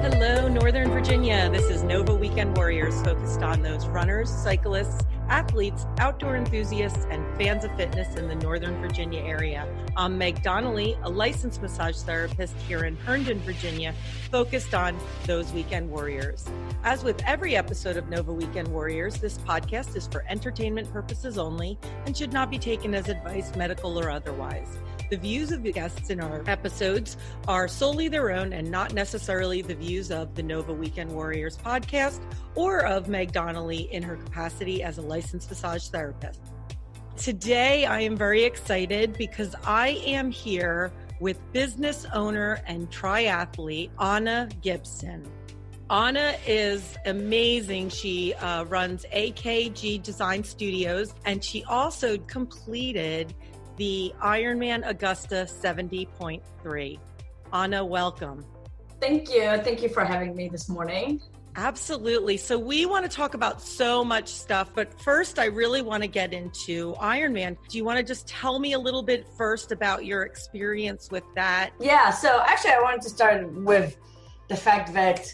Hello, Northern Virginia. This is Nova Weekend Warriors, focused on those runners, cyclists, athletes, outdoor enthusiasts, and fans of fitness in the Northern Virginia area. I'm Meg Donnelly, a licensed massage therapist here in Herndon, Virginia, focused on those weekend warriors. As with every episode of Nova Weekend Warriors, this podcast is for entertainment purposes only and should not be taken as advice, medical or otherwise. The views of the guests in our episodes are solely their own and not necessarily the views of the Nova Weekend Warriors podcast or of Meg Donnelly in her capacity as a licensed massage therapist. Today, I am very excited because I am here with business owner and triathlete Anna Gibson. Anna is amazing. She runs AKG Design Studios, and she also completed the Ironman Augusta 70.3. Anna, welcome. Thank you. Thank you for having me this morning. Absolutely. So we want to talk about so much stuff, but first I really want to get into Ironman. Do you want to just tell me a little bit first about your experience with that? Yeah. So actually I wanted to start with the fact that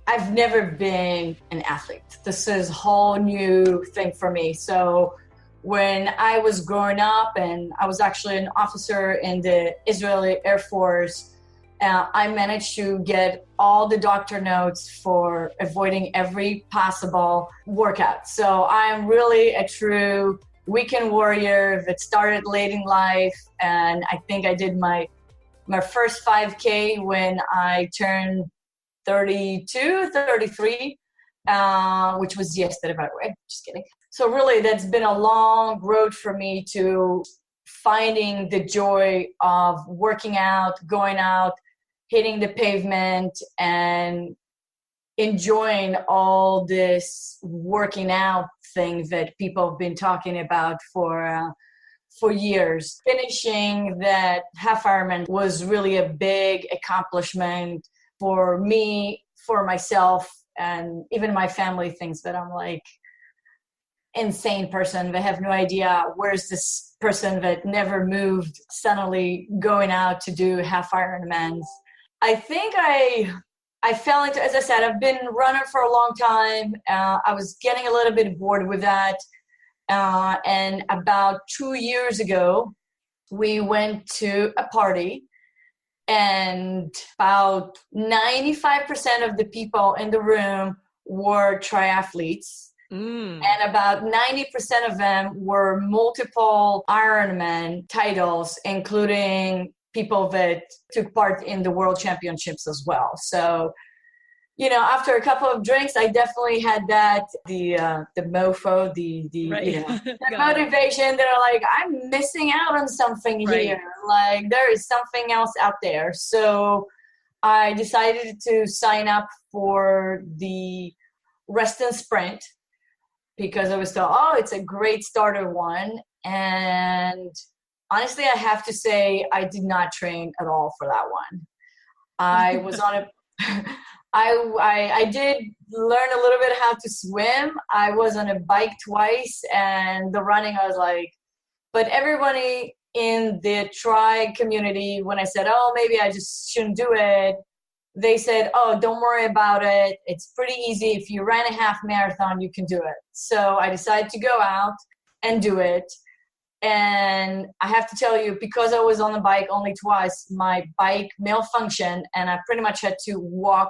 I've never been an athlete. This is a whole new thing for me. So when I was growing up, and I was actually an officer in the Israeli Air Force, I managed to get all the doctor notes for avoiding every possible workout. So I'm really a true weekend warrior that started late in life. And I think I did my first 5K when I turned 32, 33, which was yesterday, by the way, just kidding. So really, that's been a long road for me to finding the joy of working out, going out, hitting the pavement, and enjoying all this working out thing that people have been talking about for years. Finishing that half Ironman was really a big accomplishment for me, for myself, and even my family thinks that I'm like insane person. They have no idea where's this person that never moved suddenly going out to do half Ironmans. I think I fell into, as I said, I've been running for a long time. I was getting a little bit bored with that. And about 2 years ago, we went to a party, and about 95% of the people in the room were triathletes. And about 90% of them were multiple Ironman titles, including people that took part in the world championships as well. So, you know, after a couple of drinks, I definitely had that, the mofo, right. You know, the motivation that are like, I'm missing out on something here. Like there is something else out there. So I decided to sign up for the Reston Sprint, because I was told, oh, it's a great starter one. And honestly, I have to say, I did not train at all for that one. I was on a, I did learn a little bit how to swim. I was on a bike twice, and the running, I was like, but everybody in the tri community, when I said, oh, maybe I just shouldn't do it, they said, oh, don't worry about it. It's pretty easy. If you ran a half marathon, you can do it. So I decided to go out and do it. And I have to tell you, because I was on the bike only twice, my bike malfunctioned, and I pretty much had to walk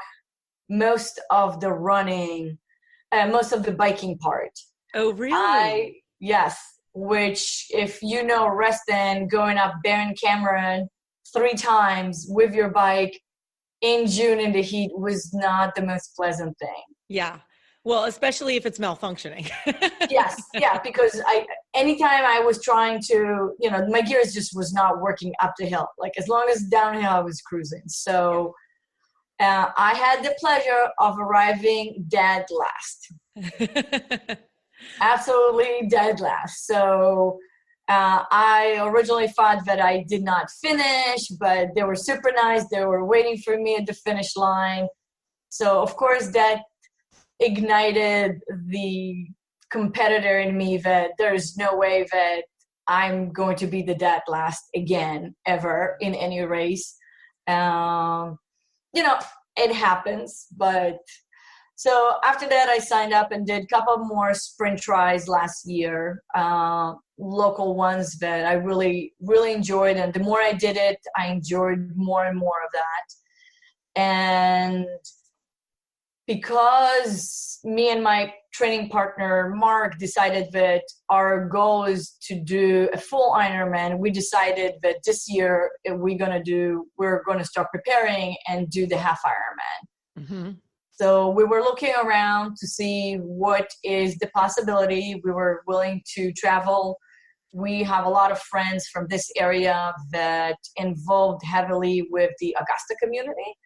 most of the running, most of the biking part. Oh, really? Yes. Which, if you know Reston, going up Baron Cameron 3 times with your bike in June in the heat was not the most pleasant thing. Yeah. Well, especially if it's malfunctioning. Yes. Yeah. Because anytime I was trying to, you know, my gears just was not working up the hill. Like as long as downhill, I was cruising. So I had the pleasure of arriving dead last. Absolutely dead last. So I originally thought that I did not finish, but they were super nice. They were waiting for me at the finish line. So of course that ignited the competitor in me that there's no way that I'm going to be the dead last again, ever, in any race. You know, it happens. But so after that, I signed up and did a couple more sprint tries last year, local ones that I really, really enjoyed. And the more I did it, I enjoyed more and more of that. And because me and my training partner, Mark, decided that our goal is to do a full Ironman, we decided that this year we're going to start preparing and do the half Ironman. Mm-hmm. So we were looking around to see what is the possibility. We were willing to travel. We have a lot of friends from this area that involved heavily with the Augusta community.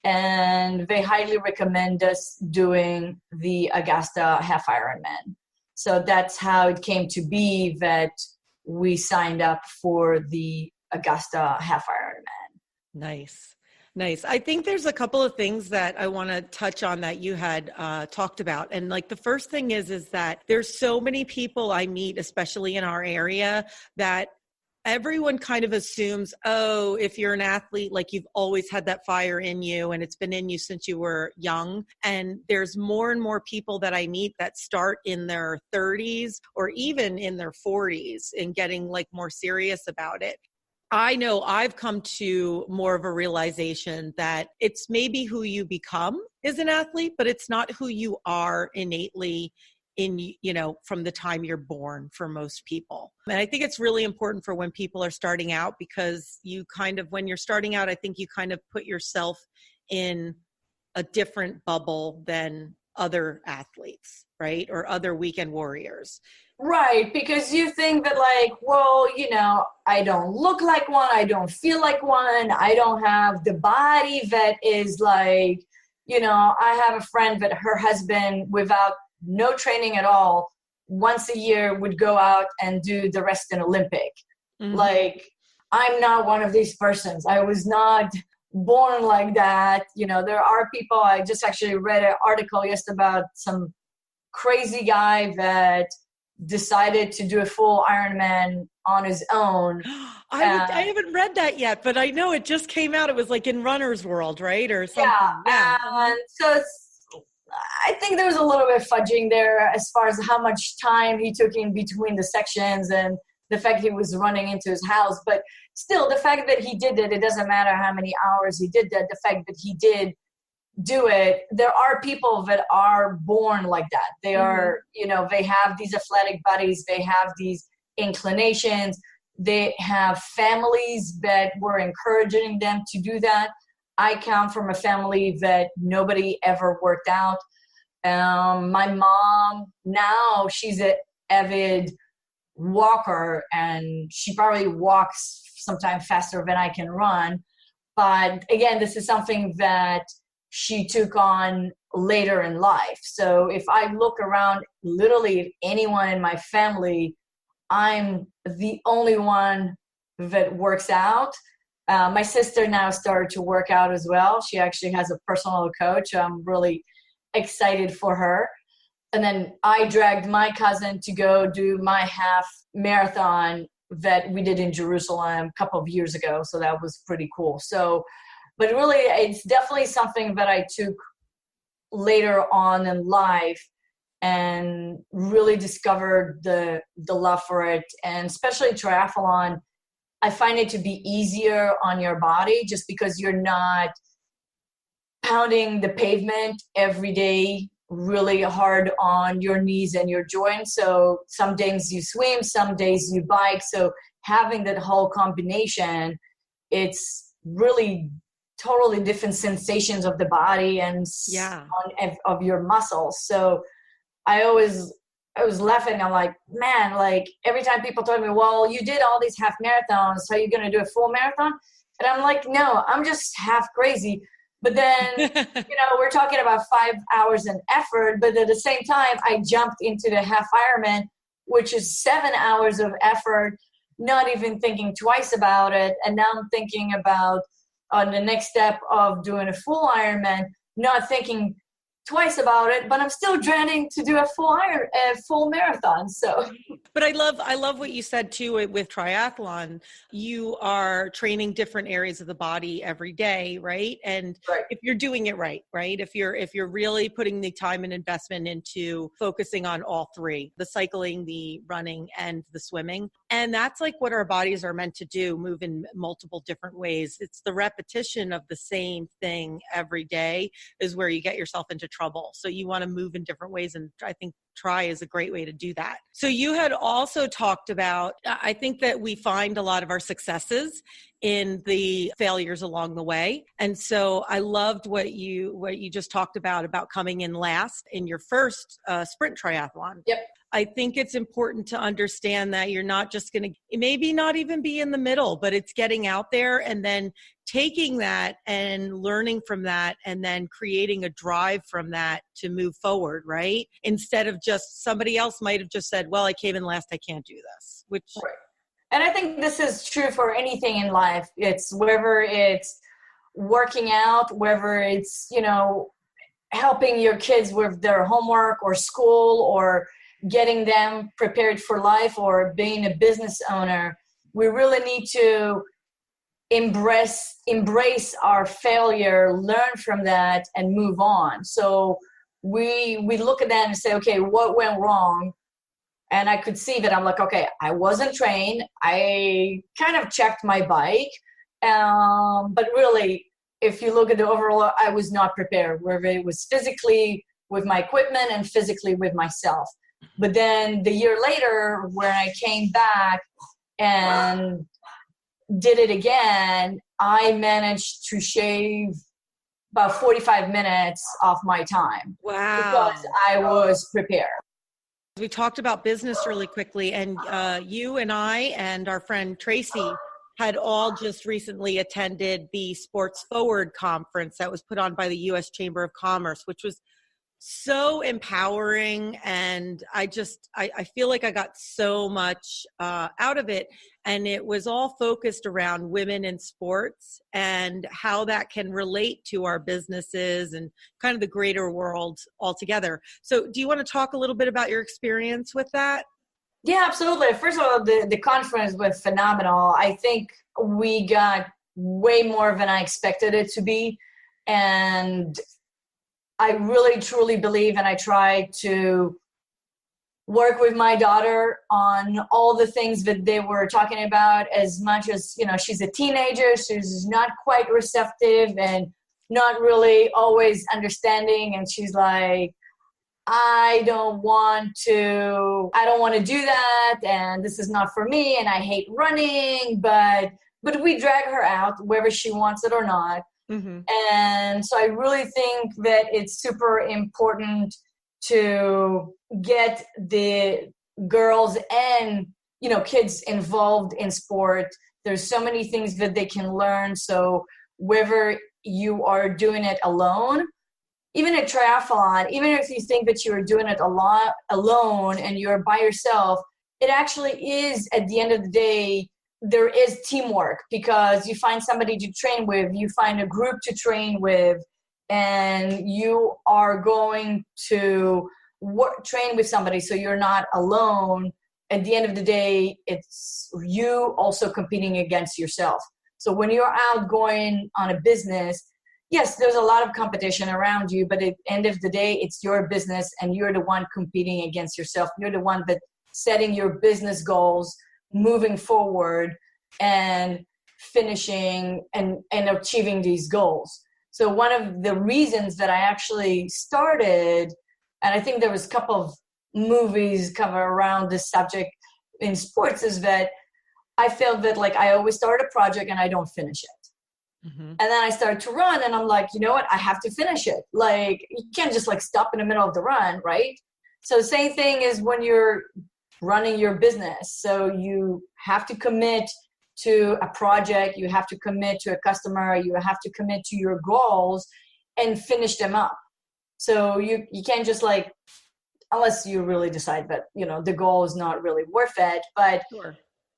And they highly recommend us doing the Augusta half Ironman. So that's how it came to be that we signed up for the Augusta half Ironman. Nice. Nice. I think there's a couple of things that I want to touch on that you had talked about. And like the first thing is that there's so many people I meet, especially in our area, that everyone kind of assumes, oh, if you're an athlete, like you've always had that fire in you and it's been in you since you were young. And there's more and more people that I meet that start in their 30s or even in their 40s and getting like more serious about it. I know I've come to more of a realization that it's maybe who you become as an athlete, but it's not who you are innately from the time you're born for most people. And I think it's really important for when people are starting out, because when you're starting out, I think you kind of put yourself in a different bubble than other athletes, right? Or other weekend warriors. Right, because you think that I don't look like one, I don't feel like one, I don't have the body that is like, I have a friend that her husband, without no training at all, once a year would go out and do the Reston Olympic. Mm-hmm. Like, I'm not one of these persons. I was not born like that. There are people, I just actually read an article yesterday about some crazy guy that decided to do a full Ironman on his own. I haven't read that yet, but I know it just came out. It was like in Runner's World, right? Or something. Yeah. And so I think there was a little bit of fudging there as far as how much time he took in between the sections and the fact he was running into his house. But still, the fact that he did it doesn't matter how many hours he did that. The fact that he did do it, there are people that are born like that. They are, they have these athletic bodies, they have these inclinations, they have families that were encouraging them to do that. I come from a family that nobody ever worked out. My mom, now she's an avid walker and she probably walks sometimes faster than I can run. But again, this is something that she took on later in life. So if I look around, literally anyone in my family, I'm the only one that works out. My sister now started to work out as well. She actually has a personal coach. I'm really excited for her. And then I dragged my cousin to go do my half marathon that we did in Jerusalem a couple of years ago. So that was pretty cool. But really, it's definitely something that I took later on in life and really discovered the love for it. And especially triathlon, I find it to be easier on your body just because you're not pounding the pavement every day really hard on your knees and your joints. So some days you swim, some days you bike. So having that whole combination, it's really totally different sensations of the body and of your muscles. So I was laughing. I'm like, man, like every time people told me, well, you did all these half marathons, so you're going to do a full marathon? And I'm like, no, I'm just half crazy. But then, we're talking about 5 hours and effort. But at the same time, I jumped into the half Ironman, which is 7 hours of effort, not even thinking twice about it. And now I'm thinking about on the next step of doing a full Ironman, not thinking twice about it, but I'm still dreading to do a full marathon. So, but I love what you said too with triathlon. You are training different areas of the body every day, right? And right. if you're doing it right, if you're really putting the time and investment into focusing on all three, the cycling, the running, and the swimming. And that's like what our bodies are meant to do, move in multiple different ways. It's the repetition of the same thing every day is where you get yourself into trouble. So you want to move in different ways. And I think Tri is a great way to do that. So you had also talked about, I think that we find a lot of our successes in the failures along the way. And so I loved what you just talked about coming in last in your first sprint triathlon. Yep. I think it's important to understand that you're not just going to maybe not even be in the middle, but it's getting out there and then taking that and learning from that and then creating a drive from that to move forward, right? Instead of just somebody else might have just said, well, I came in last, I can't do this, which... Right. And I think this is true for anything in life. It's whether it's working out, whether it's, helping your kids with their homework or school or getting them prepared for life or being a business owner. We really need to embrace our failure, learn from that, and move on. So we look at that and say, okay, what went wrong? And I could see that I'm like, okay, I wasn't trained. I kind of checked my bike. But really, if you look at the overall, I was not prepared, whether it was physically with my equipment and physically with myself. But then the year later, when I came back and did it again, I managed to shave about 45 minutes off my time. Wow. Because I was prepared. We talked about business really quickly, and you and I and our friend Tracy had all just recently attended the Sports Forward conference that was put on by the U.S. Chamber of Commerce, which was so empowering. And I feel like I got so much out of it. And it was all focused around women in sports and how that can relate to our businesses and kind of the greater world altogether. So do you want to talk a little bit about your experience with that? Yeah, absolutely. First of all, the conference was phenomenal. I think we got way more than I expected it to be. And I really, truly believe, and I try to work with my daughter on all the things that they were talking about, as much as, she's a teenager, she's not quite receptive and not really always understanding. And she's like, I don't want to do that. And this is not for me. And I hate running, but we drag her out whether she wants it or not. Mm-hmm. And so I really think that it's super important to get the girls and, kids involved in sport. There's so many things that they can learn. So whether you are doing it alone, even a triathlon, even if you think that you're doing it a lot alone and you're by yourself, it actually is, at the end of the day, there is teamwork, because you find somebody to train with, you find a group to train with, and you are going to train with somebody, so you're not alone. At the end of the day, it's you also competing against yourself. So when you're out going on a business, yes, there's a lot of competition around you, but at the end of the day, it's your business and you're the one competing against yourself. You're the one that setting your business goals, moving forward and finishing and achieving these goals. So one of the reasons that I actually started, and I think there was a couple of movies cover around this subject in sports, is that I felt that I always start a project and I don't finish it. Mm-hmm. And then I started to run and I'm like, you know what? I have to finish it. You can't just stop in the middle of the run, right? So same thing is when you're running your business. So you have to commit to a project, you have to commit to a customer, you have to commit to your goals and finish them up. So you can't just unless you really decide that, the goal is not really worth it, but sure.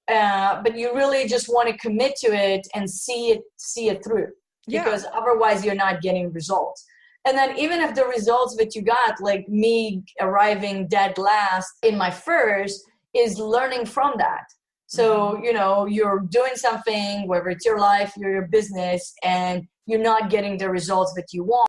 But you really just want to commit to it and see it through, because otherwise you're not getting results. And then even if the results that you got, like me arriving dead last in my first, is learning from that. So, you know, you're doing something, whether it's your life, your business, and you're not getting the results that you want.